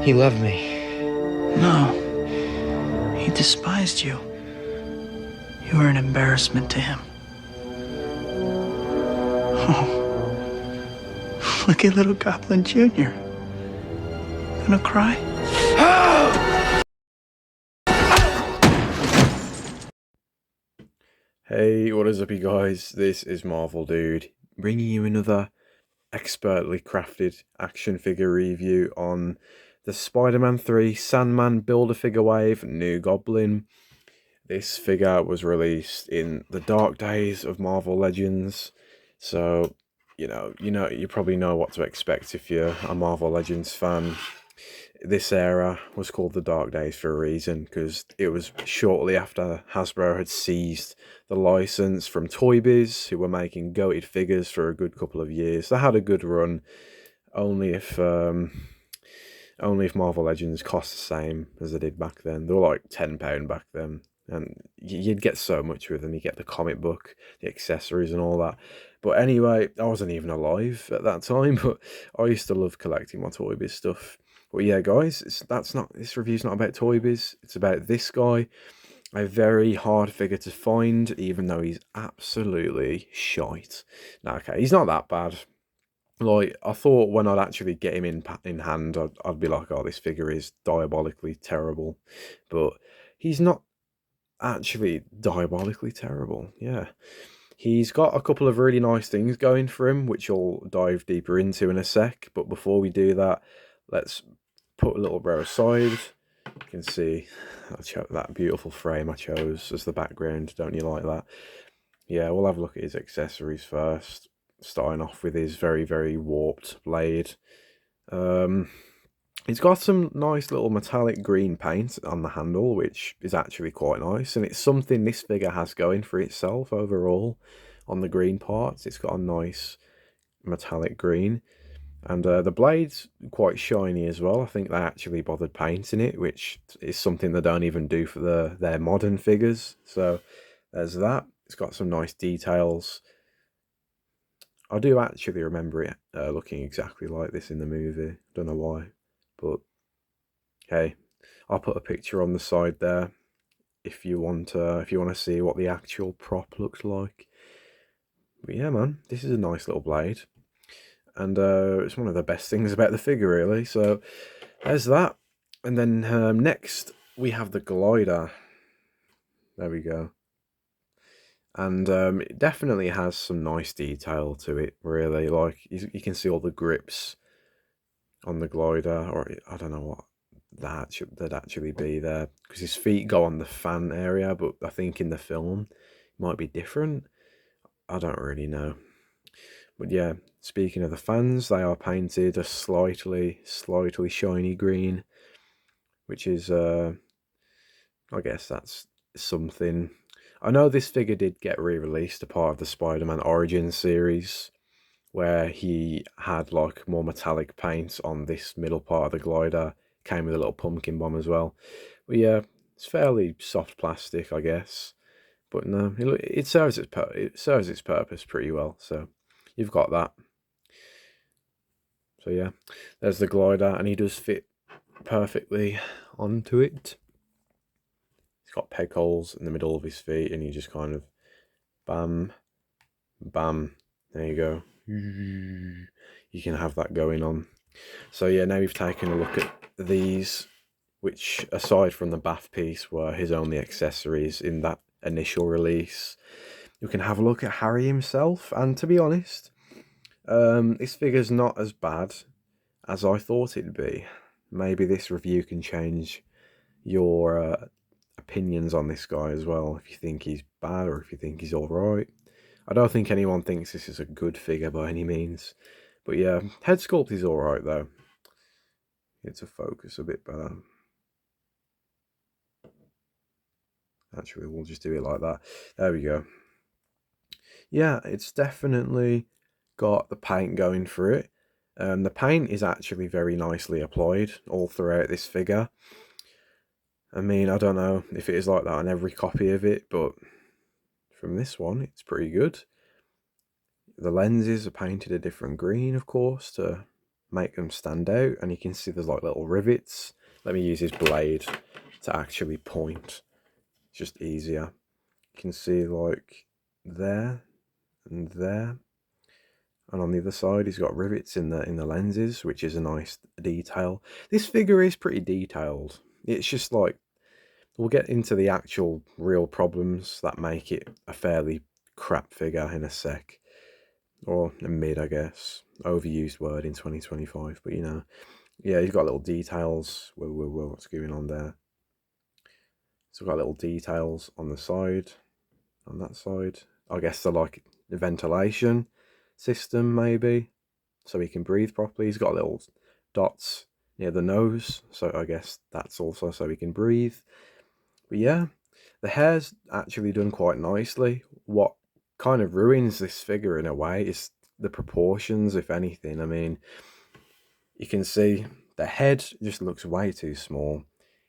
He loved me. No. He despised you. You were an embarrassment to him. Oh. Look at little Goblin Jr. Gonna cry? Hey, what is up, you guys? This is Marvel Dude, bringing you another expertly crafted action figure review on the Spider-Man 3 Sandman Build-A-Figure Wave New Goblin. This figure was released in the dark days of Marvel Legends, so you probably know what to expect if you're a Marvel Legends fan. This era was called the Dark Days for a reason, because it was shortly after Hasbro had seized the license from Toy Biz, who were making goated figures for a good couple of years. They had a good run, only if Marvel Legends cost the same as they did back then. They were like £10 back then, and you'd get so much with them. You get the comic book, the accessories, and all that. But anyway, I wasn't even alive at that time, but I used to love collecting my Toy Biz stuff. But yeah, guys, this review's not about Toy Biz. It's about this guy. A very hard figure to find, even though he's absolutely shite. Nah, okay, he's not that bad. Like, I thought when I'd actually get him in hand, I'd be like, oh, this figure is diabolically terrible. But he's not actually diabolically terrible, yeah. He's got a couple of really nice things going for him, which I'll dive deeper into in a sec. But before we do that, let's put a little bro aside. You can see that beautiful frame I chose as the background. Don't you like that? Yeah, we'll have a look at his accessories first. Starting off with his very, very warped blade. He's got some nice little metallic green paint on the handle, which is actually quite nice. And it's something this figure has going for itself overall on the green parts. It's got a nice metallic green. And the blade's quite shiny as well. I think they actually bothered painting it, which is something they don't even do for their modern figures. So there's that. It's got some nice details. I do actually remember it looking exactly like this in the movie. Don't know why, but hey, I'll put a picture on the side there if you want to see what the actual prop looks like. But yeah, man, this is a nice little blade. And it's one of the best things about the figure, really. So there's that. And then next we have the glider. There we go. And it definitely has some nice detail to it, really. Like, you can see all the grips on the glider, or I don't know what that'd actually be there, because his feet go on the fan area, but I think in the film it might be different. I don't really know. But yeah, speaking of the fans, they are painted a slightly shiny green, which is, I guess that's something. I know this figure did get re-released, a part of the Spider-Man Origins series, where he had like more metallic paint on this middle part of the glider. Came with a little pumpkin bomb as well. But yeah, it's fairly soft plastic, I guess. But no, it serves its purpose pretty well. So you've got that. So yeah, there's the glider, and he does fit perfectly onto it. He's got peg holes in the middle of his feet, and you just kind of bam, bam. There you go. You can have that going on. So yeah, now we've taken a look at these, which aside from the BAF piece were his only accessories in that initial release. You can have a look at Harry himself, and to be honest, this figure's not as bad as I thought it'd be. Maybe this review can change your opinions on this guy as well, if you think he's bad or if you think he's alright. I don't think anyone thinks this is a good figure by any means. But yeah, head sculpt is alright though. It's a focus a bit better. Actually, we'll just do it like that. There we go. Yeah, it's definitely got the paint going for it. The paint is actually very nicely applied all throughout this figure. I mean, I don't know if it is like that on every copy of it, but from this one, it's pretty good. The lenses are painted a different green, of course, to make them stand out, and you can see there's like little rivets. Let me use his blade to actually point. It's just easier. You can see like there and there, and on the other side he's got rivets in the lenses, which is a nice detail. This figure is pretty detailed. It's just like, we'll get into the actual real problems that make it a fairly crap figure in a sec. Or a mid, I guess. Overused word in 2025, but you know. Yeah, he's got little details. Whoa, whoa, whoa, what's going on there? So we've got little details on the side, on that side. I guess they're like the ventilation system, maybe, so he can breathe properly. He's got little dots near the nose, so I guess that's also so he can breathe. But yeah, the hair's actually done quite nicely. What kind of ruins this figure in a way is the proportions, if anything. I mean, you can see the head just looks way too small.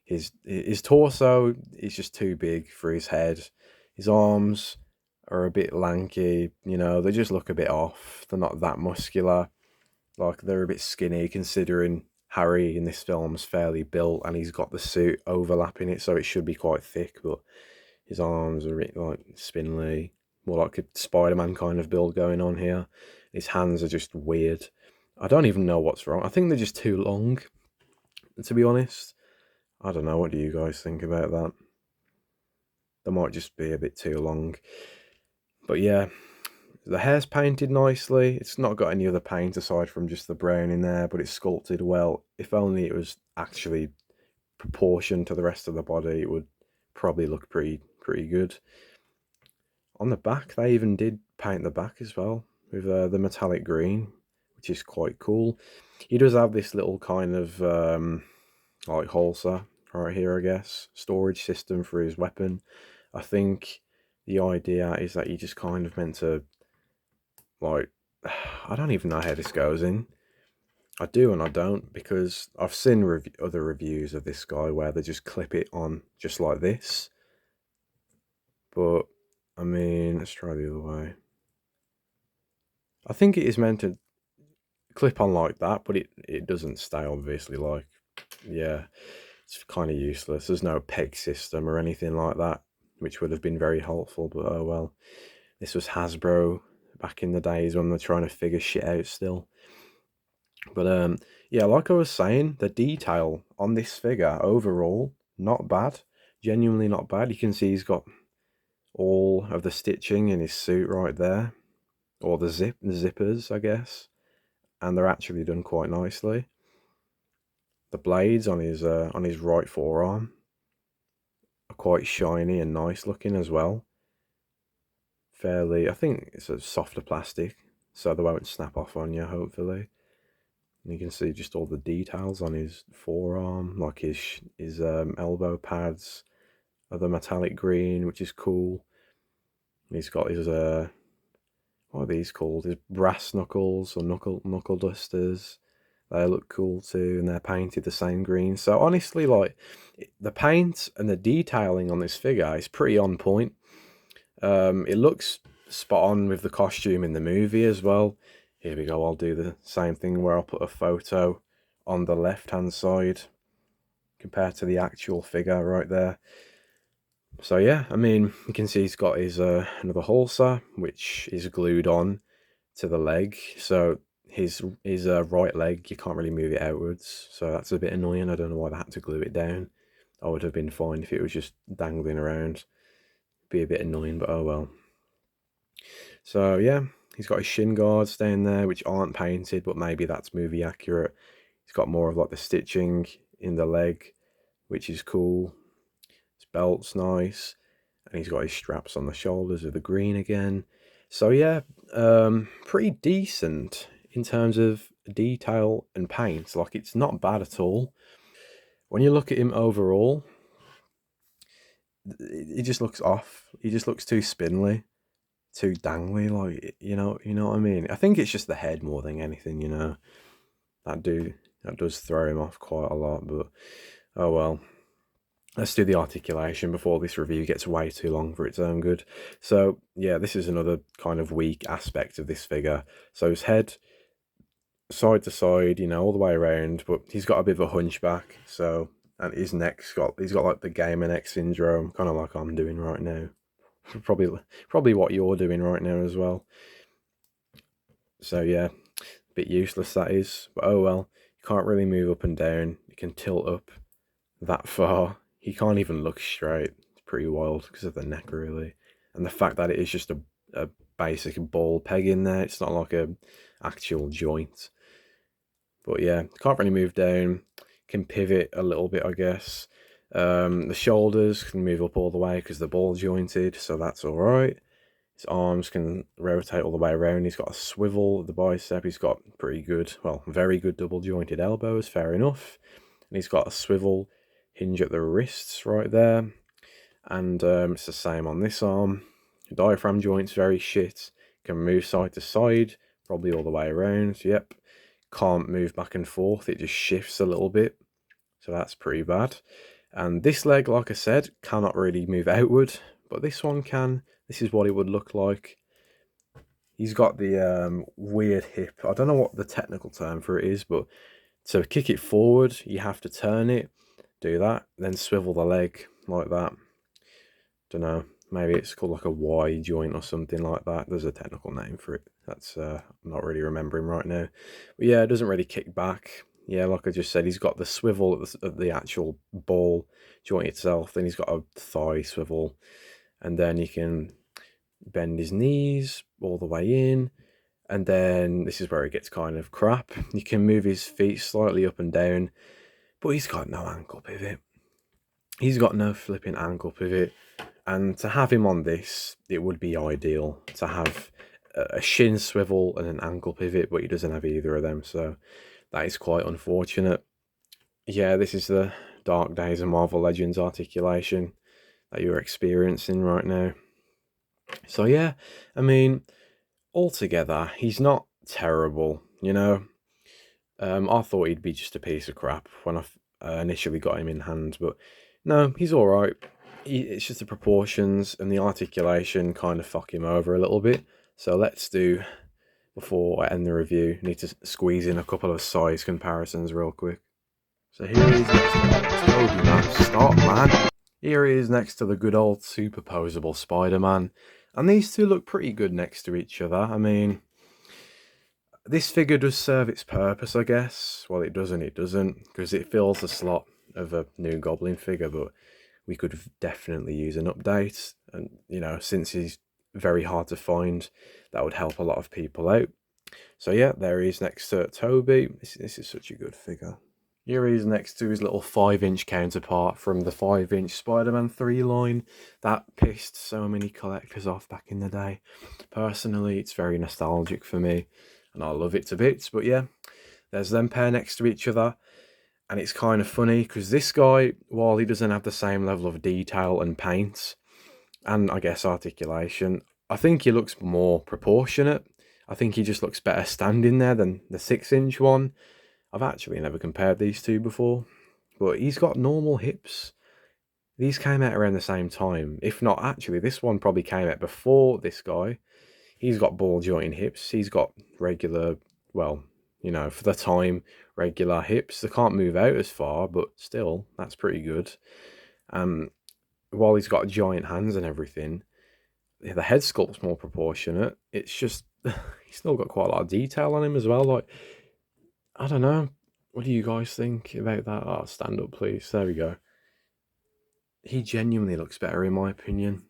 His torso is just too big for his head. His arms are a bit lanky, you know, they just look a bit off. They're not that muscular. Like, they're a bit skinny considering Harry in this film's fairly built and he's got the suit overlapping it, so it should be quite thick, but his arms are a bit like spindly, more like a Spider-Man kind of build going on here. His hands are just weird. I don't even know what's wrong. I think they're just too long, to be honest. I don't know, what do you guys think about that? They might just be a bit too long. But yeah, the hair's painted nicely. It's not got any other paint aside from just the brown in there, but it's sculpted well. If only it was actually proportioned to the rest of the body, it would probably look pretty good. On the back, they even did paint the back as well with the metallic green, which is quite cool. He does have this little kind of like holster right here, I guess, storage system for his weapon. I think the idea is that you just kind of meant to, like, I don't even know how this goes in. I do and I don't, because I've seen other reviews of this guy where they just clip it on just like this. But, I mean, let's try the other way. I think it is meant to clip on like that, but it doesn't stay, obviously. Like, yeah, it's kind of useless. There's no peg system or anything like that, which would have been very helpful, but oh well. This was Hasbro back in the days when they're trying to figure shit out still. But yeah, like I was saying, the detail on this figure overall, not bad. Genuinely not bad. You can see he's got all of the stitching in his suit right there, or the zippers, I guess, and they're actually done quite nicely. The blades on his right forearm are quite shiny and nice looking as well. Fairly, I think it's a softer plastic, so they won't snap off on you, hopefully. And you can see just all the details on his forearm, like his elbow pads are the metallic green, which is cool. And he's got his what are these called? His brass knuckles or knuckle dusters. They look cool too, and they're painted the same green. So honestly, like, the paint and the detailing on this figure is pretty on point. It looks spot on with the costume in the movie as well. Here we go, I'll do the same thing where I'll put a photo on the left hand side compared to the actual figure right there. So yeah, I mean, you can see he's got his another holster, which is glued on to the leg. So his right leg, you can't really move it outwards, so that's a bit annoying. I don't know why they had to glue it down. I would have been fine if it was just dangling around. Be a bit annoying, but oh well. So yeah, he's got his shin guards down there, which aren't painted, but maybe that's movie accurate. He's got more of like the stitching in the leg, which is cool. His belt's nice, and he's got his straps on the shoulders with the green again. So yeah, pretty decent in terms of detail and paint. Like, it's not bad at all. When you look at him overall, he just looks off. He just looks too spindly, too dangly. Like, you know what I mean. I think it's just the head more than anything. You know, that does throw him off quite a lot. But oh well. Let's do the articulation before this review gets way too long for its own good. So yeah, this is another kind of weak aspect of this figure. So his head side to side, you know, all the way around, but he's got a bit of a hunchback, so, and his neck's he's got like the gamer neck syndrome, kind of like I'm doing right now. Probably what you're doing right now as well. So yeah, a bit useless that is, but oh well. You can't really move up and down. You can tilt up that far. He can't even look straight. It's pretty wild because of the neck, really, and the fact that it is just a basic ball peg in there. It's not like a actual joint. But yeah, can't really move down. Can pivot a little bit, I guess. The shoulders can move up all the way because they're ball jointed, so that's all right. His arms can rotate all the way around. He's got a swivel at the bicep. He's got pretty good, well, very good double jointed elbows, fair enough. And he's got a swivel hinge at the wrists right there. And it's the same on this arm. Diaphragm joint's very shit. Can move side to side, probably all the way around. Yep. Can't move back and forth. It just shifts a little bit. So that's pretty bad. And this leg, like I said, cannot really move outward, but this one can. This is what it would look like. He's got the weird hip. I don't know what the technical term for it is, but to kick it forward, you have to turn it, do that, then swivel the leg like that. Don't know. Maybe it's called like a Y joint or something like that. There's a technical name for it. That's I'm not really remembering right now. But yeah, it doesn't really kick back. Yeah, like I just said, he's got the swivel at the actual ball joint itself. Then he's got a thigh swivel. And then he can bend his knees all the way in. And then this is where it gets kind of crap. You can move his feet slightly up and down. But he's got no ankle pivot. He's got no flipping ankle pivot. And to have him on this, it would be ideal to have a shin swivel and an ankle pivot, but he doesn't have either of them, so that is quite unfortunate. Yeah, this is the dark days of Marvel Legends articulation that you're experiencing right now. So yeah, I mean, altogether, he's not terrible, you know. I thought he'd be just a piece of crap when I initially got him in hand, but no, he's all right. It's just the proportions and the articulation kind of fuck him over a little bit. So let's do, before I end the review, need to squeeze in a couple of size comparisons real quick. So here he is next to Toby, man. Stop, man. Here he is next to the good old superposable Spider-Man. And these two look pretty good next to each other. I mean, this figure does serve its purpose, I guess. Well, it doesn't, because it fills the slot of a new Goblin figure, but we could definitely use an update. And, you know, since he's very hard to find, that would help a lot of people out. So yeah, there he is next to Toby. This is such a good figure. Here he is next to his little 5-inch counterpart from the 5-inch Spider-Man 3 line. That pissed so many collectors off back in the day. Personally, it's very nostalgic for me, and I love it to bits. But yeah, there's them pair next to each other. And it's kind of funny because this guy, while he doesn't have the same level of detail and paint, and I guess articulation, I think he looks more proportionate. I think he just looks better standing there than the 6-inch one. I've actually never compared these two before, but he's got normal hips. These came out around the same time. If not, actually, this one probably came out before this guy. He's got ball jointing hips. He's got regular, well, you know, for the time, regular hips. They can't move out as far, but still, that's pretty good. While he's got giant hands and everything, the head sculpt's more proportionate. It's just, he's still got quite a lot of detail on him as well. Like, I don't know. What do you guys think about that? Oh, stand up, please. There we go. He genuinely looks better, in my opinion.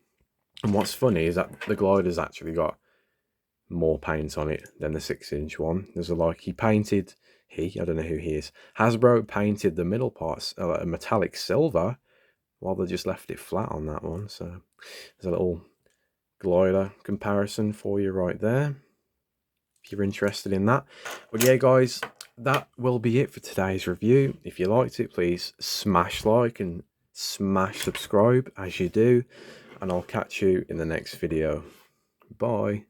And what's funny is that the glider's actually got more paint on it than the 6-inch one. There's I don't know who he is. Hasbro painted the middle parts a metallic silver, while they just left it flat on that one. So there's a little glider comparison for you right there, if you're interested in that. But yeah, guys, that will be it for today's review. If you liked it, please smash like and smash subscribe as you do, and I'll catch you in the next video. Bye.